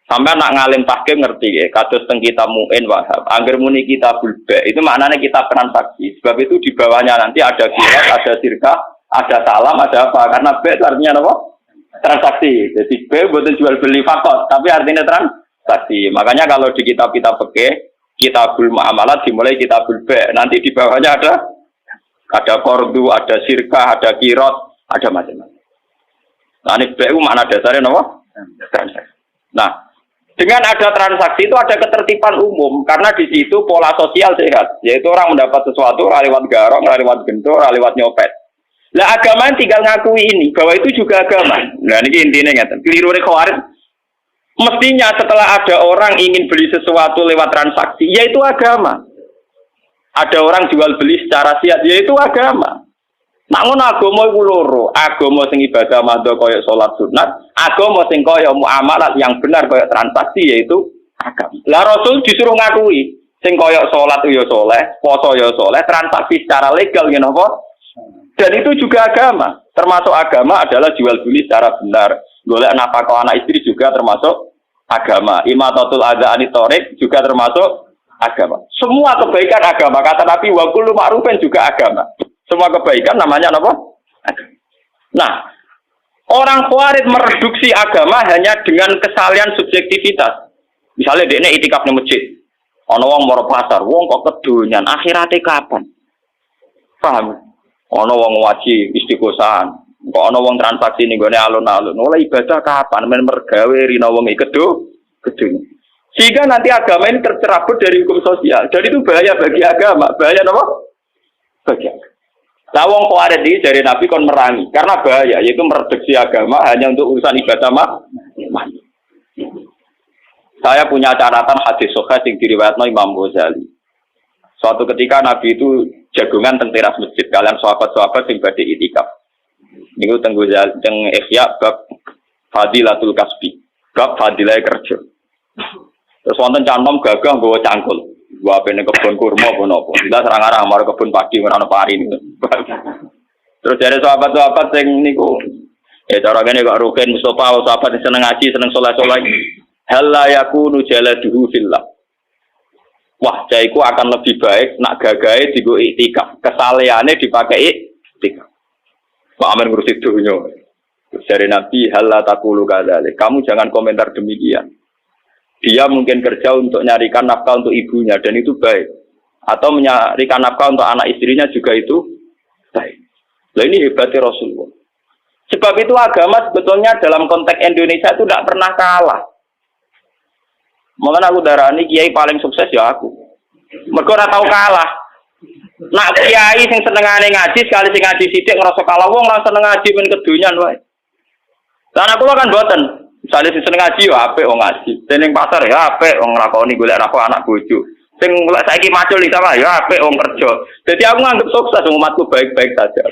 Sampai nak ngalim tahkim ngerti ya, kados teng kitab Mu'in Wahab. Angger muni kitabul ba itu maknanya kitab transaksi. Sebab itu di bawahnya nanti ada kirat, ada sirkah, ada salam, ada apa? Karena ba itu artinya apa? Transaksi. Jadi ba bukan jual beli fakot, tapi artinya transaksi. Makanya kalau di kitab-kitab fikih, kitabul muamalat dimulai kitabul ba. Nanti di bawahnya ada kordu, ada sirkah, ada kirat, ada macam-macam. Nah ini ba itu makna dasarnya apa? Transaksi. Nah, dengan ada transaksi itu ada ketertiban umum karena di situ pola sosial sehat, yaitu orang mendapat sesuatu lewat garong, lewat gentor, lewat nyopet. Lah agama tinggal ngakui ini bahwa itu juga agama. Nah ini intinya ngeten. Keliru Khawarij. Mestinya setelah ada orang ingin beli sesuatu lewat transaksi, yaitu agama. Ada orang jual beli secara siat, yaitu agama. Namun agama iku loro, agama sing ibadah madha kaya salat sunat, agama sing kaya muamalat yang benar kaya transaksi yaitu agama. Lah Rasul disuruh ngakui sing kaya salat ya saleh, puasa ya saleh, transaksi secara legal ngene apa? Dan itu juga agama. Termasuk agama adalah jual beli secara benar. Golek nafkah anak istri juga termasuk agama. Imatatul adza anitorik juga termasuk agama. Semua kebaikan agama. Kata Nabi wa kullu ma'rufin juga agama. Semua kebaikan namanya apa? Nah, orang Khawarij mereduksi agama hanya dengan kesalahan subjektivitas. Misalnya dia ini itikaf di masjid, ono wong moro pasar, wong kok kedonyan, akhirate kapan? Paham? Ono wong waji istiqosahan, kok ono wong transaksi ning gone alun-alun. Mulai ibadah kapan? Men mergawe rina wong kedonyan. Sehingga nanti agama ini tercerabut dari hukum sosial. Jadi itu bahaya bagi agama. Bahaya apa? Bagi agama. Nah, wong Khawarij ini dari Nabi kon merangi karena bahaya, yaitu mereduksi agama hanya untuk urusan ibadah mati. Saya punya catatan hadis sahih yang diriwayatkan Imam Ghazali. Suatu ketika Nabi itu jagungan teng teras masjid kalian sahabat-sahabat sing badhe itikaf. Niku teng Ghazali teng Ihya bab Fadilatul Kasbi, bab fadilah kerja. Terus wonten canom gagah nggawa cangkul. Gua pengen kebun kurma pun apa. Kita serang arah mar kebun padi ora ono pari niku. Terus dari sahabat-sahabat sing niku cara ngene kok Rukin Mustofa sahabat seneng ngaji, seneng saleh-saleh. Hal la yakunu jaladuhu fillah. Wah, jaiku akan lebih baik nak gagahe digo iktikaf. Kesaleane dipakai iktikaf. Pak Amin ngurusi dunya. Dari Nabi hal la taqulu kadzalik. Kamu jangan komentar demikian. Dia mungkin kerja untuk nyarikan nafkah untuk ibunya dan itu baik. Atau menyarikan nafkah untuk anak istrinya juga itu baik. Nah ini hebatnya Rasulullah. Sebab itu agama sebetulnya dalam konteks Indonesia itu tidak pernah kalah. Makanya aku darani kiai paling sukses ya aku. Mergo ora tau kalah. Nak kiai sing senengane ngaji sekali sing ngaji sithik ngrasa kalah wong ora seneng ngaji men kedonyan wae. Lah aku kan mboten. Misalnya sing seneng ngaji ya apik wong ngaji. Sing ning pasar ya apik wong nglakoni golek nafkah anak bojo. Sing saiki macul iki sama ya apik wong kerja. Jadi aku nganggep sukses umatku baik-baik saja.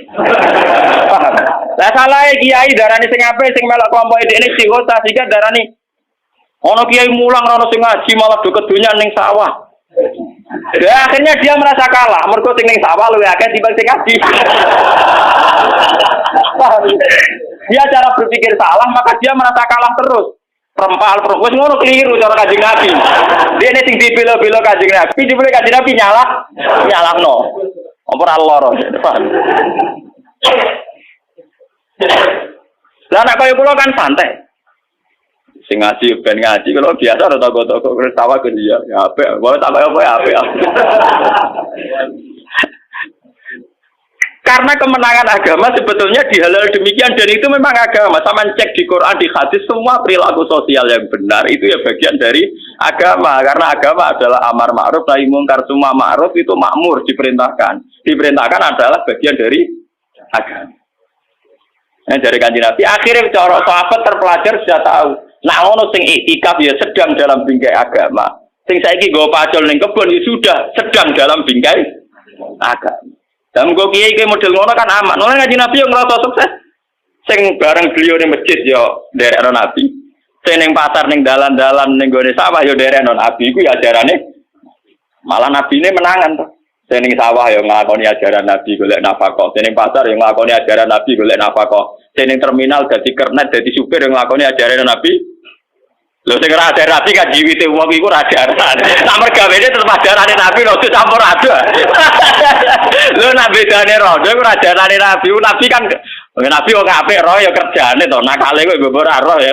Lah salahe kiai darani sing apik sing melok kelompok dekne istighosah sehingga darani ono kiai mulang ono sing ngaji malah do kedonyan ning sawah. Ya akhirnya dia merasa kalah mergo sing ning sawah luwih akeh timbang sing ngaji. Dia cara berpikir salah, maka dia merasa kalah terus. Wis ngono keliru cara Kanjeng Nabi. Dia ini sing dibela-bela Kanjeng Nabi, dibela Kanjeng Nabi nyalahno. Apa ora lara. Lah nek kaya kula kan santai. Sing ngaji ben ngaji kalau biasa ora toko-toko ketawa ke dia. Ya apik, wae tak apa ya apik. Karena kemenangan agama sebetulnya dihalal demikian dan itu memang agama. Sama cek di Quran, di hadis semua perilaku sosial yang benar itu ya bagian dari agama. Karena agama adalah amar ma'ruf nahi munkar, semua ma'ruf itu makmur diperintahkan. Diperintahkan adalah bagian dari agama. Nah, dari Kanjeng Nabi akhirnya cara sahabat terpelajar sudah tahu. Nah ngono sing iktikaf ya sedang dalam bingkai agama. Sing saiki nggo pacul ning kebon ya sudah sedang dalam bingkai agama. Dan kok kiai model ngono kan aman. Ngono Kanjeng Nabi yang ngerasa sukses. Sing bareng beliau ning masjid yo nderekno Nabi. Sing ning pasar ning dalan-dalan ning gone sawah yo nderekno Nabi iku ya ajarane malah nabine menangan to. Sing ning sawah yo nglakoni ajaran Nabi golek nafkah. Sing ning pasar yo nglakoni ajaran Nabi golek nafkah. Sing ning terminal dadi kernet dadi supir yo nglakoni ajaran Nabi Lho sing ora ada Nabi kan jiwite wong iku ora ajaran. Sak mergawene tetep ajarane Nabi lho campur ada. Lho nek bedane rodo iku ora ajarane Nabi. Nabi kan Nabi kok apik roh ya kerjane to. Nakale kok mbok ora roh ya.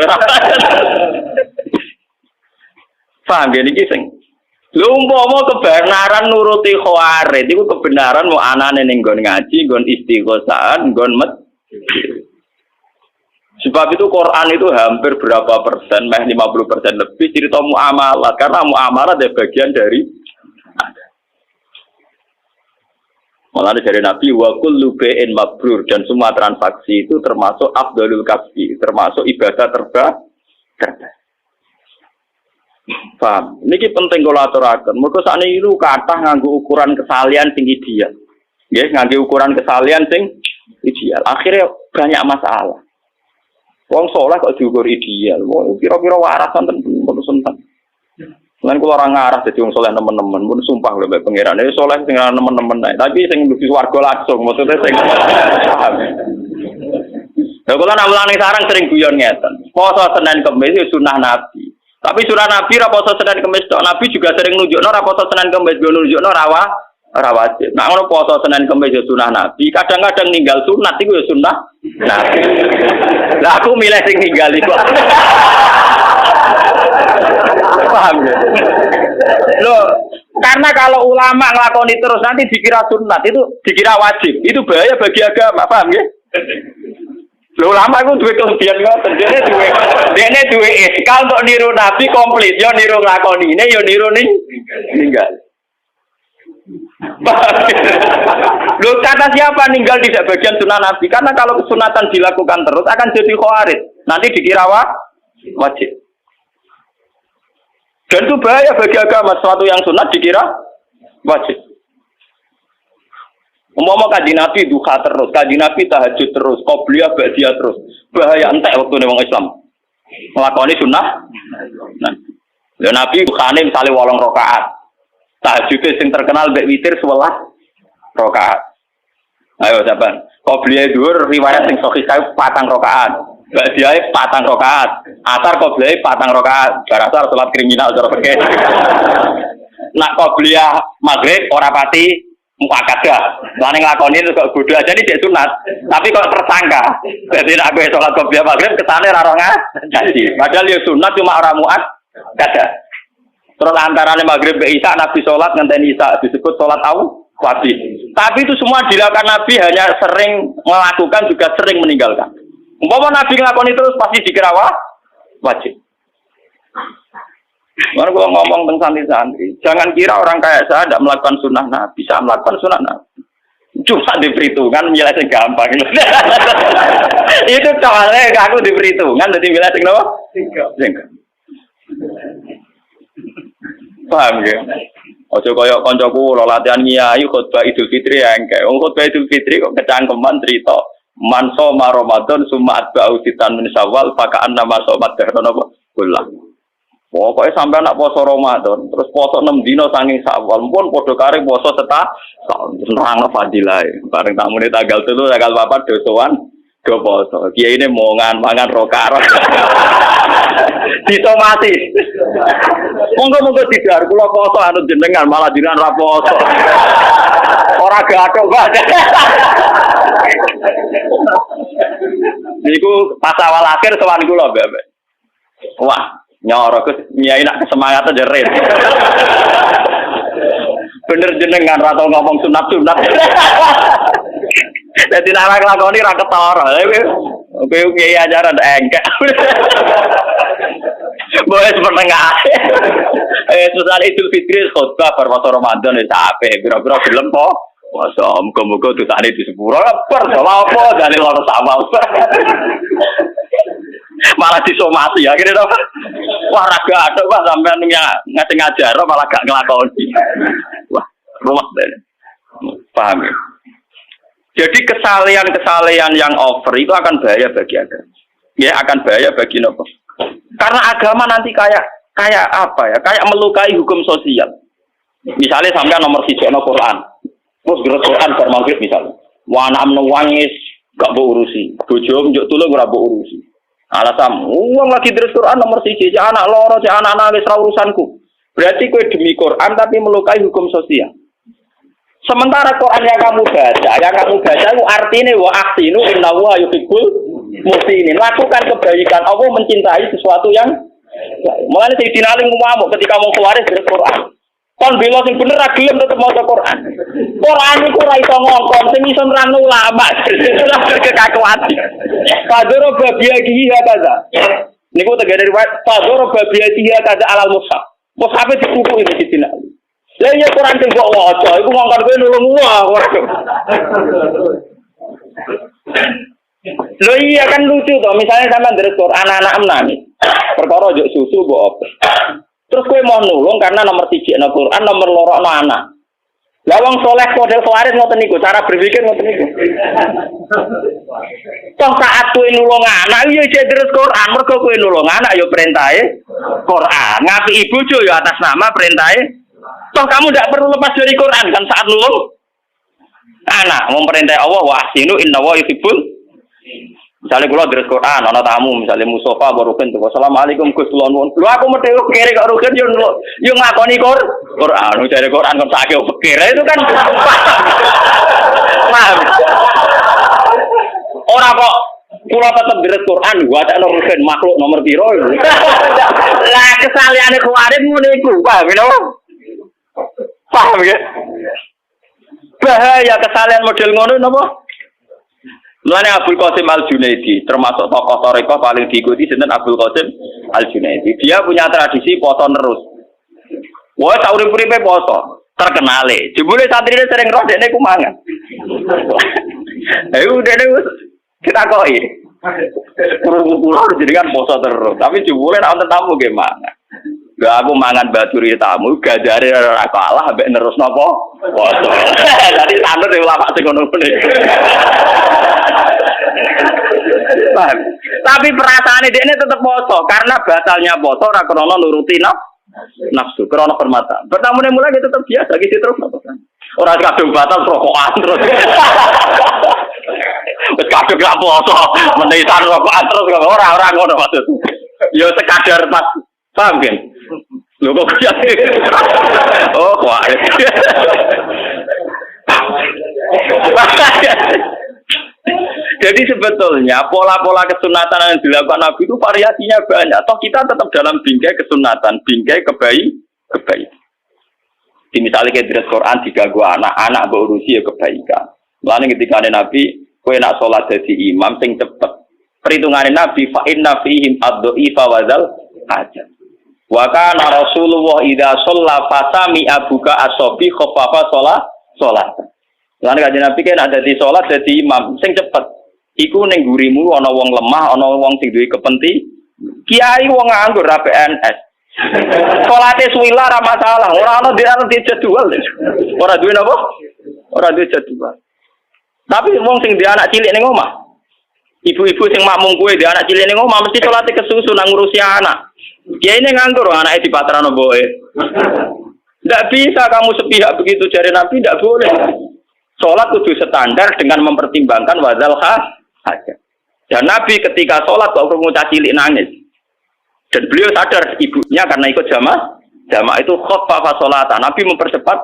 Paham ya niki sing. Lho umpama kebenaran nuruti khawarid iku kebenaran mau anane ning nggon ngaji, nggon istighosah, nggon sebab itu Quran itu hampir berapa persen, 50% lebih cerita muamalah, karena muamalah adalah bagian dari malah dari Nabi wa kullu bai'in mabrur, dan semua transaksi itu termasuk afdalul kasbi, termasuk ibadah terbaik. Paham? Niki penting kula aturaken. Mergo sakniki itu kathah nganggo ukuran kesalian sing ideal. Nggih, nganggo ukuran kesalian sing ideal. Akhirnya banyak masalah. Wong soleh kok diukur ideal. Wong kira-kira waras wonten pun sunten. Lan kula ora ngarah dadi wong soleh nemen-nemen, pun sumpah lho mbek pangeran. Soleh sing nemen-nemen ae, tapi sing mlebu swarga langsung, maksudnya sing paham. Lha kula nak mulane sarang sering guyon ngeten. Poso Senin Kamis itu sunah Nabi. Tapi sunah Nabi ra poso Senin Kamis tok. Nabi juga sering nunjukno ra poso Senin Kamis, go nunjukno ora wajib. Nek ngono poso Senin Kamis ya sunah Nabi, kadang-kadang ninggal sunat iku ya sunah Nabi. Lah aku milih sing ninggal iku. Paham ya? Loh, karena kalau ulama nglakoni terus nanti dikira sunat, itu dikira wajib. Itu bahaya bagi agama, paham ya? Loh, ulama itu duwe kelebihan ngoten. Dene duwe iskal untuk niru Nabi komplit, yo niru nglakonine, yo niru ninggal. Loh, kata siapa ninggal tidak bagian sunnah Nabi? Karena kalau kesunatan dilakukan terus akan jadi khawarij. Nanti dikira wajib. Dan itu bahaya bagi agama, sesuatu yang sunat dikira wajib. Umpama kaji Nabi duha terus, kaji Nabi tahajud terus, qobliyah ba'diyah terus. Bahaya entek waktu wong Islam. Nglakoni sunnah. Nah, ya Nabi duhane misale 8 rakaat. Tahajud sing terkenal mbek witir 11 rakaat. Ayo sampean. Qobliyah dhuwur riwayat sing sahih 4 rakaat. Ba'diyah 4 rakaat. Asar qobliyah 4 rakaat. Barasar salat kriminal cara fikih. Nak qobliyah maghrib ora pati muakkadah. Lane nglakoni kok bodho aja ini cek sunat. Tapi kok tersangka. Jadi nak kowe salat qobliyah maghrib ketane ra ngaji. Padahal ya sunat cuma ora muakkadah. Terus antarane maghrib ke isya Nabi sholat ngenteni isya disebut sholat wajib. Tapi itu semua dilakukan Nabi hanya sering melakukan juga sering meninggalkan. Umpama Nabi nglakoni terus pasti dikira wajib. Mana gua ngomong tentang santri-santri, jangan kira orang kayak saya tidak melakukan sunnah Nabi, bisa melakukan sunnah Nabi. Cuma diperhitungkan milih yang gampang. Itu soalnya aku diperhitungkan jadi milih yang apa? Enggak. Paham ya? Ojo koyo kancaku lo latihan kiai khutbah Idul Fitri ya engke. Khutbah Idul Fitri kok kecangkeman cerita man shoma Ramadan summa atba'u sitan min Syawal fakaan nama somat dahron apa? Ulang. Pokoke sampai anak poso Ramadan, terus poso 6 dina saking Syawal, pun padha kare poso setahun nerangno fadilahe. Bareng tamune tanggal 3 tanggal 4 dosowan do poso. Kiai ini mau mangan rokaat. Ditomati. Monggo-monggo didar kula poso anu jenengan malah jenengan ra poso. Ora gathok banget. Niku pas awal akhir sowan kula, Mbak. Wah, nyoro Gus nyai nak semangat aja red. Bener jenengan ra tau ngomong sunat-sunat. Dadi nek nglakoni ra ketara. Kowe kiai ajaran engkek. Boleh setengah. Susah Idul Fitri khutbah berpuasa Ramadan wis apik. Pira-pira gelem po. Masa muga-muga dosane di sepuro per apa dalil ora sama. Malah disomasi akhirnya to. Wah ra gak Pak sampean ngajar malah gak nglakoni. Wah, rumah dene. Paham ya? Jadi kesalehan yang over itu akan bahaya bagi agama. Ya akan bahaya bagi nopo. Karena agama nanti kayak apa ya? Kayak melukai hukum sosial. Misalnya sampai nomor 1 Quran. Terus gerak Quran bar maghrib misalnya. Wa anak menangis gak mbok urusi. Bojo njuk tulung ora mbok urusi. Alasan, uang lagi terus Quran nomor siji, cek anak loro, cek anak nangis ra urusanku. Berarti kowe demi Quran tapi melukai hukum sosial. Sementara Quran yang kamu baca itu artinya wa ahsinu innallaha yuhibbul muhsinin. Lakukan kebaikan. Allah mencintai sesuatu yang mulane Sayyidina Ali ngomong ketika mau keluar dari Quran. Kon bela sing bener ra gelem tetep maca Quran. Quran iku ora iso ngongkon, sing iso nerangno ulama. Kekakuan. Padoro babiyahi kaza. Niku tegere riwayat padoro babiyahi kaza alal mushaf. Mushaf dikuku iki Sayyidina Ali. Lah ya Quran sing mbok waca iku ngongkon kowe nulung wah. Lho iya kan lucu toh, misalnya sampean ndres Quran anak-anak menangis. Perkara njuk susu mbok apa. Terus kowe mau nulung karena nomor 3 ana Quran, nomor 2 ana anak. Lah wong saleh model khawarij ngoten niku, cara berpikir ngoten niku. Toh saat kowe nulung anak yo isih ndres Quran, mergo kowe nulung anak yo perintahe Quran. Ngapiki bojo yo atas nama perintahe. Toh kamu tidak perlu lepas dari Quran kan saat nulung anak memperintah Allah wa ahsinu innallaha yuhibbul. Misalnya kula deres Quran ana tamu misalnya Mustafa Barukin tuh assalamualaikum Gus kula nuwun. Lho aku mesti kere kok Rukin yo nglakoni Quran dari Quran kok sak kere itu kan paham. Ora kok kula tetep deres Quran wacana Rukin makhluk nomor piro. Lah kesaliane kuwarit ngene iku paham lho. Paham ya? Bahaya kesalahan model ngono napa? Mulane Abdul Qasim Al-Junaidi termasuk tokoh tarekat paling diikuti sinten Abdul Qasim Al-Junaidi. Dia punya tradisi poso terus. Wah, saurip-uripe poso, terkenale. Jebule santrine sering roh dekne ku mangan. Ayo dekne kita koi. Terus kula jadi kan poso terus, tapi jebule nek wonten tamu nggih mangan. Gak aku mangan baturi tamu, gajare ora kalah ambek nerus napa? Poso. Dadi sanut e ulama sing ngono-ngono. Tapi perasaane dekne tetep poso karena batalnya poso ora krana nuruti nafsu, krana permata. Pertamune mulai dia tetep biasa gitu terus napa kan. Ora kadung batal rokokan terus. Wis kadung gak poso, menisan rokokan terus ora ngono maksud. Ya sekadar pas paham kan? Lho kok ya. Oh, wah. Jadi sebetulnya pola-pola kesunatan yang dilakukan Nabi itu variasinya banyak. Toh kita tetap dalam bingkai kesunatan, bingkai kebaikan. Di misalnya kayak di Quran diganggu anak berurusi ya kebaikan. Lalu ketika ada Nabi, kowe nak sholat jadi imam sing cepet. Perhitungan Nabi fa inna fihim ad-dha'ifa wa dzal hajat. Wa kana Rasulullah idza shalla fasami abuka asobi khaffafa sholat. Lan kanjeng Nabi kan ada di sholat dadi imam sing cepet. Iku ning gurimu ana wong lemah, ana wong sing duwe kepenting. Kiai wong nganggur ra PNS. Salate suwila ra masalah, ora ana di jadwal. Ora duwe napa? Ora duwe jadwal. Tapi wong sing duwe anak cilik ning omah. Ibu-ibu sing makmum kuwe duwe anak cilik ning omah mesti salate kesusu nang ngurusi anak. Kiai ini nganggur, anaknya di patrano boe. Tidak bisa kamu sepihak begitu jari Nabi, tidak boleh. Sholat kudu standar dengan mempertimbangkan wadzal hajat. Dan Nabi ketika sholat kok mengucap cilik nangis. Dan beliau sadar ibunya karena ikut jamaah itu khaffafa sholatan. Nabi mempercepat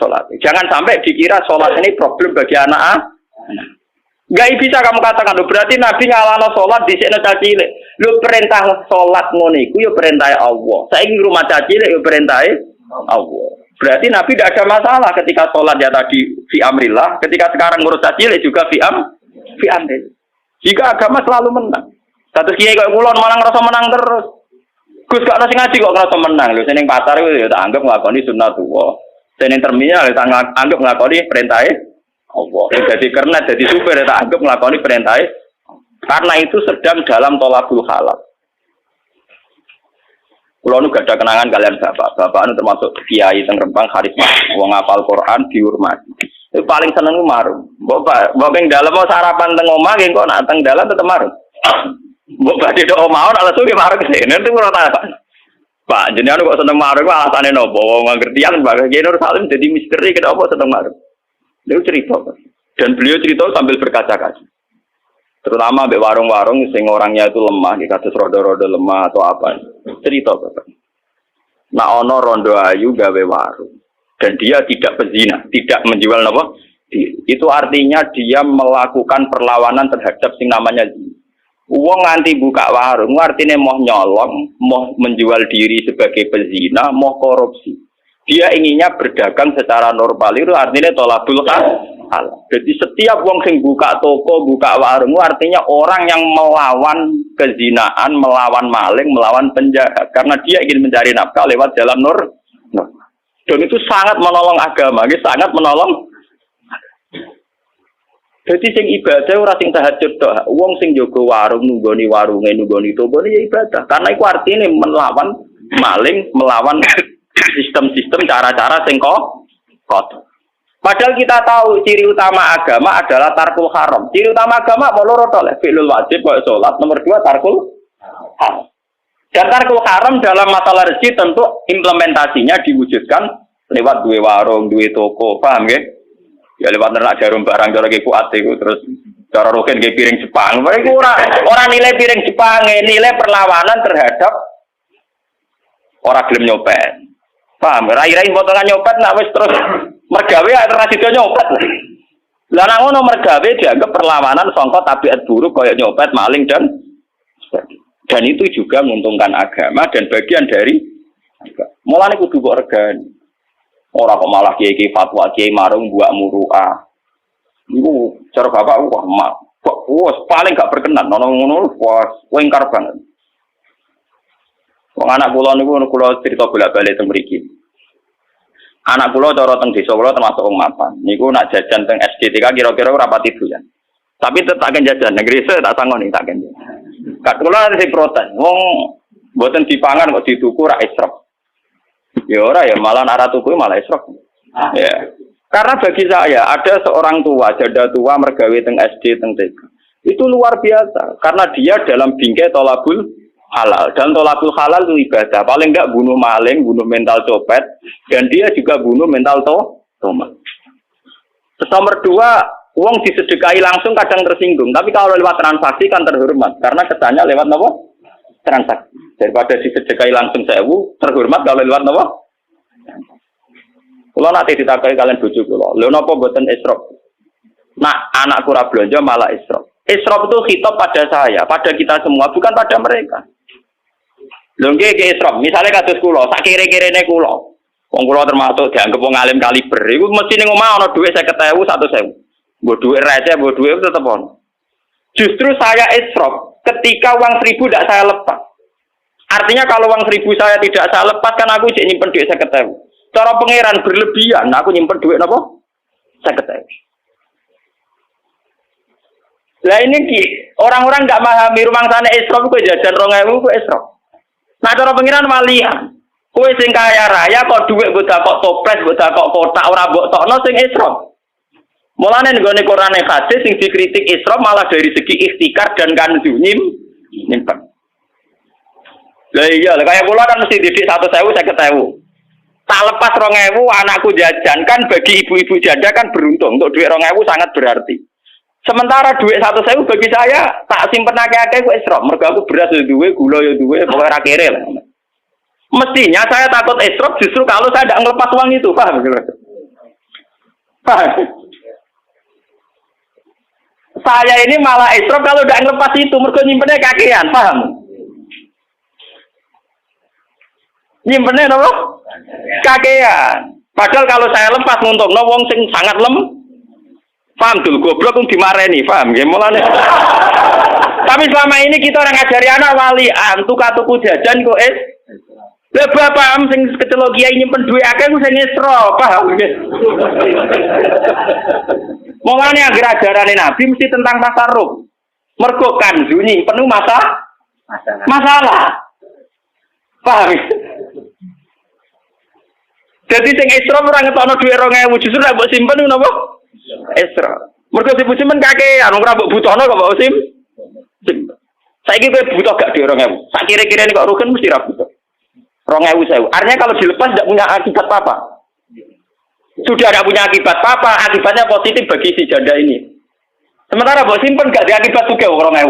sholat. Jangan sampai dikira sholat ini problem bagi anak. Gak bisa kamu katakan, berarti Nabi ngalano sholat di sini cilik. Lu perintah sholat ngono iku yo perintah Allah. Saiki rumah cilik yo perintah Allah. Berarti Nabi tidak ada masalah ketika sholat dia tadi fi amrillah, ketika sekarang ngurus cilik juga fi amrillah. Jika agama selalu menang. Satu kiai kok kulon malah ngerasa menang terus. Gus gak ono sing ngaji kok ngerasa menang. Lho sing ning pasar iku yo tak anggap nglakoni sunnatullah. Sing ning terminal tak anggap nglakoni perintah Allah. Jadi karena jadi supir tak anggap nglakoni perintah. Karena itu sedang dalam tolakul halal. Kulo nu gak ada kenangan kalian bapak nu termasuk kiai teng Rembang karisma, wong ngapal Quran dihormati. Itu paling seneng marung. Mbok ping dalem sarapan teng omah nggih kok nak teng dalan tetep marung. Mbok badhe tok omah ora langsung ki marung sih. Nanti ora tak. Pak, jenengan kok seneng marung alasane nopo? Wong ngertian Pak Kiai Nur Salim jadi misteri kenapa seneng marung. Dia cerita. Dan beliau cerita sambil berkaca-kaca. Terutama ambek warung-warung sing orangnya itu lemah, kados rodo-rodo lemah atau apa. Cerita Bapak. Nah ono rondo ayu gawe warung dan dia tidak pezina, tidak menjual apa? Itu artinya dia melakukan perlawanan terhadap sing namanya zina. Wong nganti buka warung, artinya mau nyolong, mau menjual diri sebagai pezina, mau korupsi. Dia inginnya berdagang secara normal, itu artinya tolabul halal. Jadi setiap wong sing buka toko, buka warung, artinya orang yang melawan kezinaan, melawan maling, melawan penjahat. Karena dia ingin mencari nafkah lewat jalan normal. Dan itu sangat menolong agama, sangat menolong. Jadi sing ibadah ora sing tahajud tok. Wong sing jaga warung nunggoni warunge nunggoni tokone ya ibadah. Karena iku artine melawan maling, melawan sistem-sistem cara-cara sing kotor. Padahal kita tahu ciri utama agama adalah tarkul haram. Ciri utama agama mau loro tok lek fi'lul wajib kaya salat, nomor 2 tarkul haram. Dan tarkul haram dalam masalah rezeki tentu implementasinya diwujudkan lewat duwe warung, duwe toko, paham nggih? Ya lewat nerak jarum barang cara ki kuat iku terus cara roken nggih piring Jepang. Mereka ora nilai piring Jepang, nilai perlawanan terhadap ora gelem nyopet. Paham? Rai-rai potongan nyopet nak wis terus mergawe ora sida nyopet. Lah nek ngono mergawe dianggap perlawanan sangka tabiat buruk kaya nyopet, maling dan itu juga menguntungkan agama dan bagian dari mulane kudu kok regani. Ora kok malah kiai fatwa kiai marung buak muruah. Iku cara bapak wah paling gak berkenan ngono wah wengkar banget. Wong anak kula niku kula cerita bolak-balik teng mriki. Anak kula cara teng desa kula termasuk wong mapan. Niku nak jajan teng SDTK kira-kira ora pati doyan. Tapi tetap akan jajan negeri tak sangoni tak kan. Kak kula sing protes. Wong mboten dipangan kok dituku ra israf. Ya ora ya malah arah tuku malah israf. Ya. Karena bagi saya ada seorang tua, janda tua mergawe teng SD teng TK. Itu luar biasa karena dia dalam bingkai tolabul halal dan tolabul halal itu ibadah. Paling enggak bunuh maling, bunuh mental copet dan dia juga bunuh mental tomat. Terus nomor 2, uang disedekahi langsung kadang tersinggung, tapi kalau lewat transaksi kan terhormat karena kesannya lewat apa? Transaksi. Daripada disedekahi langsung 1000 terhormat kalau lewat apa? Kalau nanti ditakai kalian bojo kula, lho napa mboten israf? Nah, anakku ora blonjo malah israf. Israf itu khitab pada saya, pada kita semua, bukan pada mereka. Lho nggih israf, misale kados kula, sak kire-kirene kula. Wong kula termasuk dianggap wong alim kaliber. Iku mesti ning omah ana dhuwit 50.000, 100.000. Mbok dhuwit receh, mbok dhuwit tetep ono. Justru saya israf ketika uang 1.000 tidak saya lepas. Artinya kalau uang 1.000 saya tidak saya lepas kan aku jadi nyimpen duit 50.000. Cara pangeran berlebihan, aku nyimpen duit apa? 50.000. Lah ini orang-orang nggak memahami rumah sana israf kok jajan 2.000 kok israf. Nah cara pangeran walian. Kowe sing kaya raya kok duit mbok kok toples, mbok kok kotak ora mbok tokno sing israf. Mulane nggone Qur'ane hadis sing dikritik israf malah dari segi ikhtikar dan kanzu nyimpen. Lah iya, kayak kula kan mesti didik 1.000 50.000. Tak lepas 2.000 anakku jajan kan bagi ibu-ibu janda kan beruntung untuk duit 2.000 sangat berarti. Sementara duit 1.000 bagi saya tak simpen akeh-akeh ku israf. Mergo aku beras yo duwe, gula yo duwe, pokoke ra kere lah. Mestinya saya takut israf justru kalau saya tidak ngelepas uang itu, paham? Paham? Saya ini malah israf kalau tidak ngelepas itu, mergo nyimpennya kakean, paham? Nyimpennya apa? Kakean. Padahal kalau saya lepas nguntungno wong sing sangat paham dul goblok kung dimareni, paham nggih mulane. Tapi selama ini kita orang ngajari anak walian, tuku jajan kok lah bapak sing kecelok kiai nyimpen duit akeh ku sing isra, paham nggih. Mulane anggere ajarane Nabi mesti tentang tasarruf. Mergo kanzu nyimpen masalah. Paham? Jadi sing isra ora ngetokno dhuwit 2.000 justru nek mbok simpen ku napa? Isra. Mergo sing simpen kakean ora mbok butuhno kok mbok simpen. Saiki kowe butuh gak dhuwit 2.000. Sak kira-kira kok rugen mesti ra butuh. 2.000. Artinya kalau dilepas tidak punya akibat apa-apa. Sudah tidak punya akibat apa-apa, akibatnya positif bagi si janda ini. Sementara mbok simpen gak diakibat juga 2000.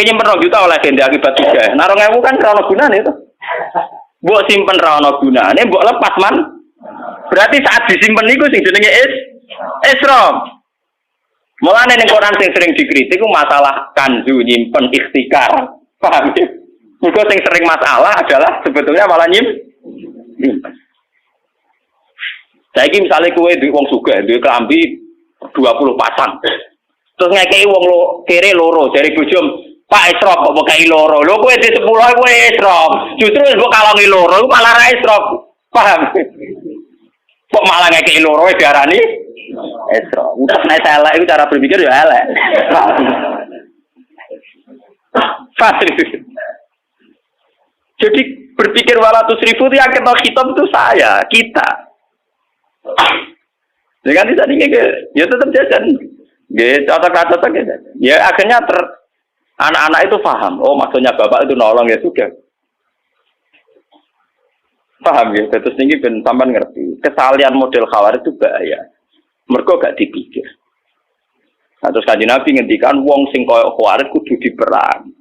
Nyimpen 2 juta oleh denda akibat juga. Nah 2000 kan ra ono gunane itu. Mbok simpen ra ono gunane, mbok lepas man. Berarti saat disimpen niku sing jenenge isram. Mulane ning Quran sing sering dikritik ku masalah kanzu nyimpen ikhtikar. Paham ya? Mergo sing sering masalah adalah sebetulnya malah nyimpen. Saiki misale kowe duwe wong sugih, duwe klambi 20 pasang. Terus ngekeki wong kere loro dari bojom, Pak Isrop kok pokoke loro. Lho kowe di 10 kowe Isrop. Justru mbok kalongi loro malah ra Isrop. Paham? Kok malah ngekeki loro diarani Isrop. Utek nek elek iku cara berpikir ya elek. Jadi berpikir 200.000 itu yang kita hitam itu kita. Dengan di sana ya tetap jajan. Gitu, kata-kata gitu. Ya akhirnya anak-anak itu paham. Oh maksudnya bapak itu nolong ya sudah. Paham ya. Terus ini ben sampean ngerti. Kesalahan model khawar itu bahaya. Mereka gak dipikir. Nah, terus Kanjeng Nabi ngendikan wong sing koyo khawar kudu diperang.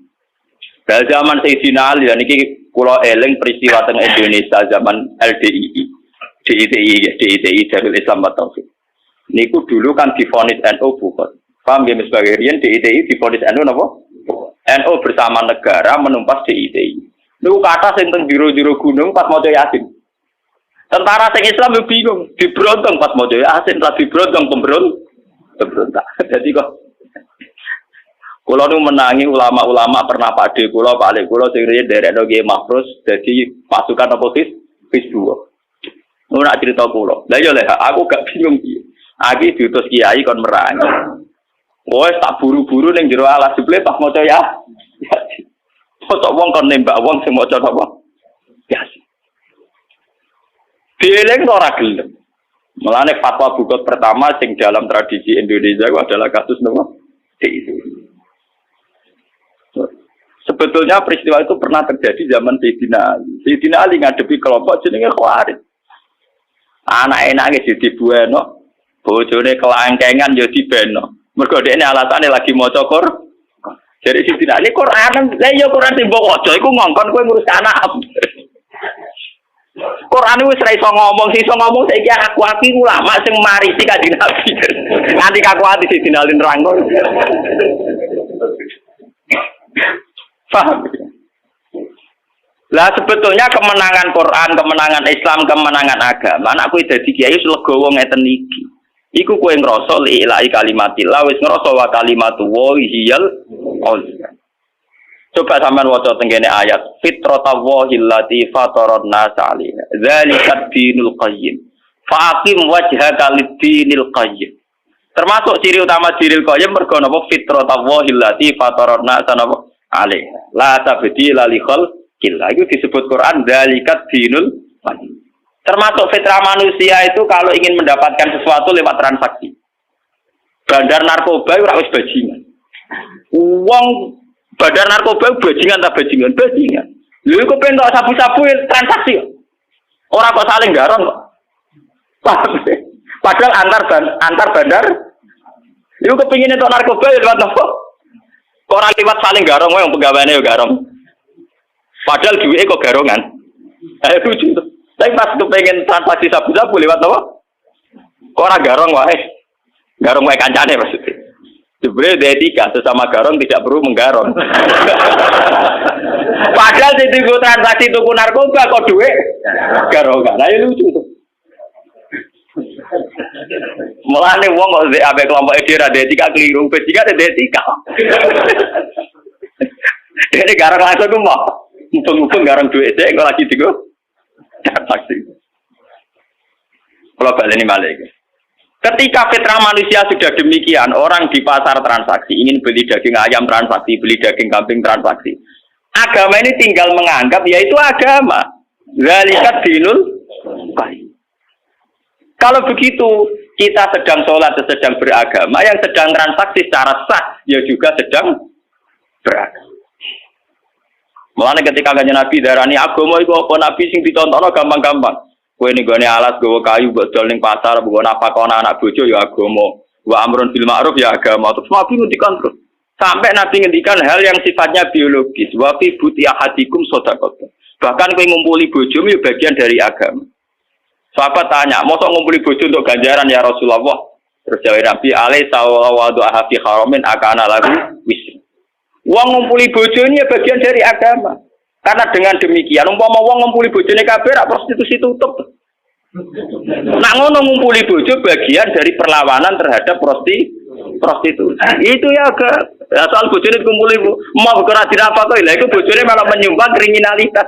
Dari zaman Sayyidina Ali, niki kula eling peristiwa teng Indonesia zaman LDII. DITI Darul Islam Taufik. Niku dulu kan divonis NU bukan. Paham ya sebagai riyen DITI divonis NU napa? NU bersama negara menumpas DITI. Niku kata sing teng jero-jero gunung pas maca Yasin. Tentara sing Islam yo bingung, dibrontong pas maca Yasin, ra dibrontong pemberontak. Jadi kok kula nu menangi ulama-ulama pernah pakde kula, Pak kula sing riyen derekno Kiai Mahfuz dadi pasukan oposisi Hizbullah. Nu nak cerita kula. Lah yo aku gak bingung iki. Aki diutus kiai kon merangi. Wes tak buru-buru ning jero alas jebule pas maca ya. Foto wong kon nembak wong sing maca apa? Ya. Dileng ora gelem. Mulane fatwa bukot pertama sing dalam tradisi Indonesia adalah kasus nopo? Itu. Sebetulnya peristiwa itu pernah terjadi zaman Sayyidina Ali. Sayyidina Ali ngadepi kelompok jenenge Khawarij. Anak enake dibueno. Bojone kelangkengan ya dibeno. Mergo dekne alasane lagi maca Quran. Jadi Sayyidina Ali Quran, lha ya Quran sing mbok waca iku ngongkon kowe ngurus anak. Quran wis ra iso ngomong, sing iso ngomong saiki aku ulama sing marisi Kanjeng Nabi. Nganti kaku ati Sayyidina Ali nerangno. Paham? Lah sebetulnya kemenangan Quran, kemenangan Islam, kemenangan agama, anak kowe dadi kiai wis legowo ngeten iki. Iku kowe ngrasa li ilahi kalimatillah wis ngrasa wa kalimatu wa hiyal ulya. Coba sampean waca tengene ayat fitratallahi allati fataran nas 'alaiha. Dzalika dinul qayyim. Faqim wajhaka lid-dinil qayyim. Termasuk ciri utama dinil qayyim mergo napa fitratallahi allati fataran nas 'alaiha. La tabdila li khalqillah. Itu disebut Quran dzalika dinul qayyim. Termasuk fitrah manusia itu kalau ingin mendapatkan sesuatu lewat transaksi. Bandar narkoba ora wis bajingan. Uang bandar narkoba bajingan ta bajingan? Bajingan. Lha iku pengen tok sabu-sabu transaksi. Ora kok saling garong kok. Padahal antar bandar iku kepengin entuk narkoba lewat nopo? Ora lewat saling garong wae pegawaiane yo garong. Padahal duwike kok garongan. Ayo lucu tuh. Tapi pas kepengen transaksi sabu-sabu lewat apa? Orang garong wae. Garong wae kancane maksudnya. Sebenarnya etika sesama garong tidak perlu menggarong. Padahal di transaksi tuku narkoba kok duit garongan. Ayo lucu tuh. Mulane wong kok ambek kelompok ide ra etika keliru, etika ada etika. Dene garong langsung ku mau. Mumpung garong duit sik kok lagi digo. Transaksi. Kalau balik ini balik. Ketika fitrah manusia sudah demikian, orang di pasar transaksi ingin beli daging ayam transaksi, beli daging kambing transaksi. Agama ini tinggal menganggap yaitu agama. Zalikat dinul qayyim. Kalau begitu kita sedang sholat, sedang beragama, yang sedang transaksi secara sah, ya juga sedang beragama. Mulane ketika Kanjeng Nabi darani agama iku apa nabi sing dicontohno gampang-gampang. Kowe ning gone alas gowo kayu mbok dol ning pasar mbok napakon anak bojo ya agama. Wa amrun bil ma'ruf ya agama. Terus Nabi ngendikan terus. Sampai Nabi ngendikan hal yang sifatnya biologis. Wa fi buti ahadikum shadaqah. Bahkan kowe ngumpuli bojomu ya bagian dari agama. Sahabat tanya, "Mosok ngumpuli bojo untuk ganjaran ya Rasulullah?" Terus jawab Nabi, "Alaisa wa du'a fi haramin akana lahu wis." Wong ngumpuli bojo ini ya bagian dari agama. Karena dengan demikian, umpama wong ngumpuli bojone kabeh rak prostitusi tutup. Nak ngono ngumpuli bojo bagian dari perlawanan terhadap prostitusi. Itu ya soal bojone dikumpuli mau ora dirapa kok lha iku bojone malah menyumbang kriminalitas.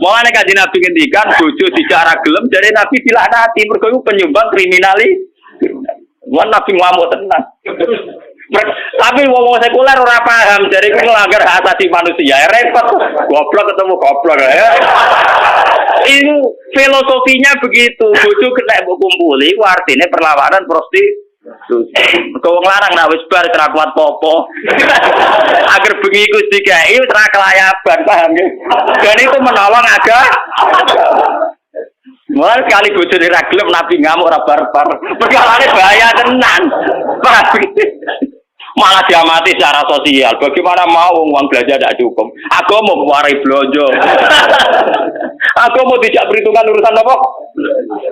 Mulane kanjeng Nabi ngendikan bojo dicara gelem jare Nabi dilaknati mergo iku penyumbang kriminalitas. Wan Nabi ngamuk tenan. Tapi wong sekuler ora paham, jadi itu melanggar hak asasi manusia. Ya repot, goblok ketemu goblok ya. Itu filosofinya begitu. Bojo kena mbok kumpuli, ku artine perlawanan prostitusi. Kau nglarang nak wis bar ora kuat popo. Agar bengi iku dikai ora kelayaban, paham ya? Dan itu menolong agama. Mulai kali bojone ra gelem Nabi ngamuk ora barbar. Perkarane bahaya tenan. Paham. Malah diamati secara sosial. Bagaimana mau uang belanja tidak cukup? Aku mau warai belanja. Aku mau tidak perhitungan urusan apa?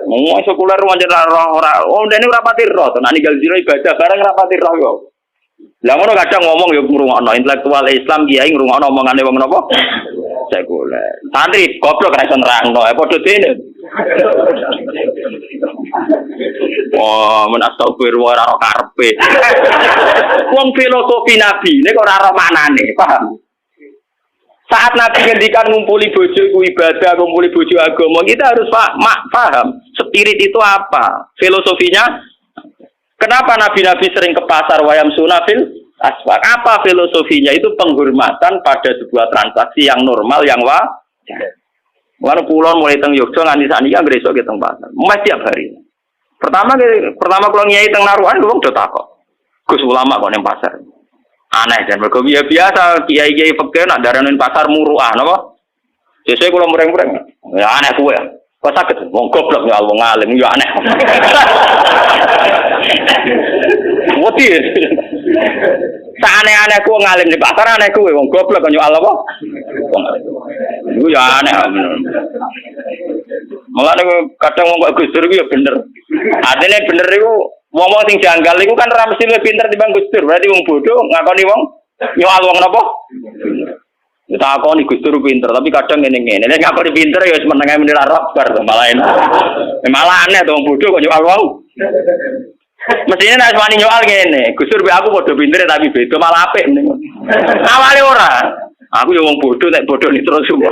Mau sekuler wajar orang. Oh, ini rapati roh. Nah, ninggal zino ibadah bareng rapati roh yo. Lah ngono kadang ngomong yo ngrungokno intelektual Islam kiai ngrungokno omongane wong napa? Sekuler. Santri goblok ra iso nerangno. Padha dene. Oh, menastagfir ora ora karepe. Wong filosofi Nabi nek ora ora maknane, paham? Saat Nabi ngendikan ngumpuli bojo iku ibadah, ngumpuli bojo agama, kita harus paham spirit itu apa, filosofinya. Kenapa Nabi-nabi sering ke pasar wayam sunafil aswaq? Apa filosofinya? Itu penghormatan pada sebuah transaksi yang normal, yang wajar. Mulane kula mulai teng Yogyakarta nganti sakniki anggere esuk ke teng pasar. Mes tiap hari. Pertama kula nyai teng Naruhan wong do takok. Gus ulama kok ning pasar. Aneh dan mergo biasa kiai-kiai fikih nak darani pasar muruah napa? Sesuk kula mureng-mureng. Ya aneh kuwe. Kok saged wong goblok ya wong alim ya aneh. Wati. Aneh-aneh ku ngalim di pasar aneh ku wong goblok nyual apa? Iku ya aneh. Malah kadang wong kok Gus Dur iku ya bener. Artine bener iku wong-wong sing janggal iku kan ora mesti luwih pinter timbang Gus Dur. Berarti wong bodoh ngakoni wong nyual wong napa? Kita akoni Gus Dur pinter, tapi kadang ngene-ngene. Nek ngakoni pinter ya wis meneng ae menir arep bar malah enak. Malah aneh to wong bodoh kok nyual wong. Mestinya nek wani nyual ngene, Gus Dur aku padha pinter tapi beda malah apik ning. Awale ora. Aku ya wong bodoh nek bodoh ni terus semua.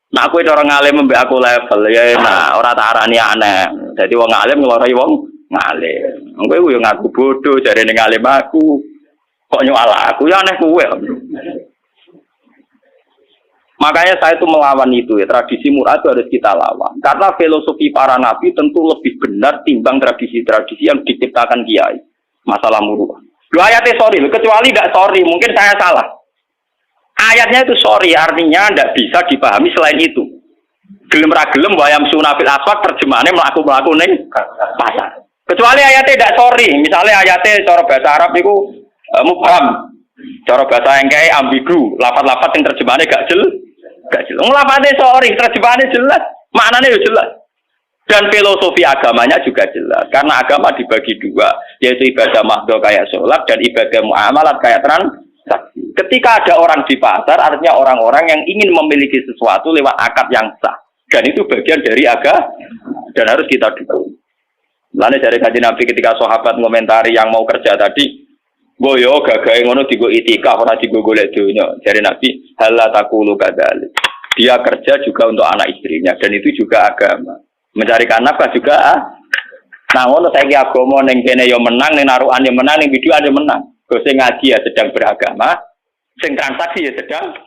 Nah aku itu orang ngalim mbek aku level ya nah ora tak arani aneh. Dadi wong ngalim ngloroi wong ngalim. Kowe yo ngaku bodoh jarene ngalim aku. Kok nyual aku ya aneh kowe. Makanya saya itu melawan itu ya, tradisi murah itu harus kita lawan. Karena filosofi para nabi tentu lebih benar timbang tradisi-tradisi yang diciptakan kiai. Masalah murah. Lu ayatnya sorry, kecuali tidak sorry, mungkin saya salah. Ayatnya itu sorry, artinya tidak bisa dipahami selain itu. Gelem ra gelem wayam sunafil aswaq terjemahannya melaku ning pasar. Kecuali ayatnya tidak sorry, misalnya ayatnya cara bahasa Arab itu mubham. Cara bahasa yang kayak ambigu, lafaz-lafaz yang terjemahannya gak jelas. Lafaznya sorry, terjemahannya jelas, maknanya jelas. Dan filosofi agamanya juga jelas. Karena agama dibagi dua, yaitu ibadah mahdoh kayak sholat dan ibadah muamalat kayak transaksi. Ketika ada orang di pasar, artinya orang-orang yang ingin memiliki sesuatu lewat akad yang sah. Dan itu bagian dari agama dan harus kita dukung. Lalu dari kanjeng Nabi ketika sahabat ngomentari yang mau kerja tadi, boyo gagahe ngono digo itikaf ora digo golek donya. Dari Nabi, halla taqulu kadzalik. Dia kerja juga untuk anak istrinya dan itu juga agama. Mencarikan nafkah juga. Nah, ngono saiki agama ning kene yo menang, ning narukan yo menang, ning biduan yo menang. Sing ngaji ya sedang beragama, sing transaksi ya sedang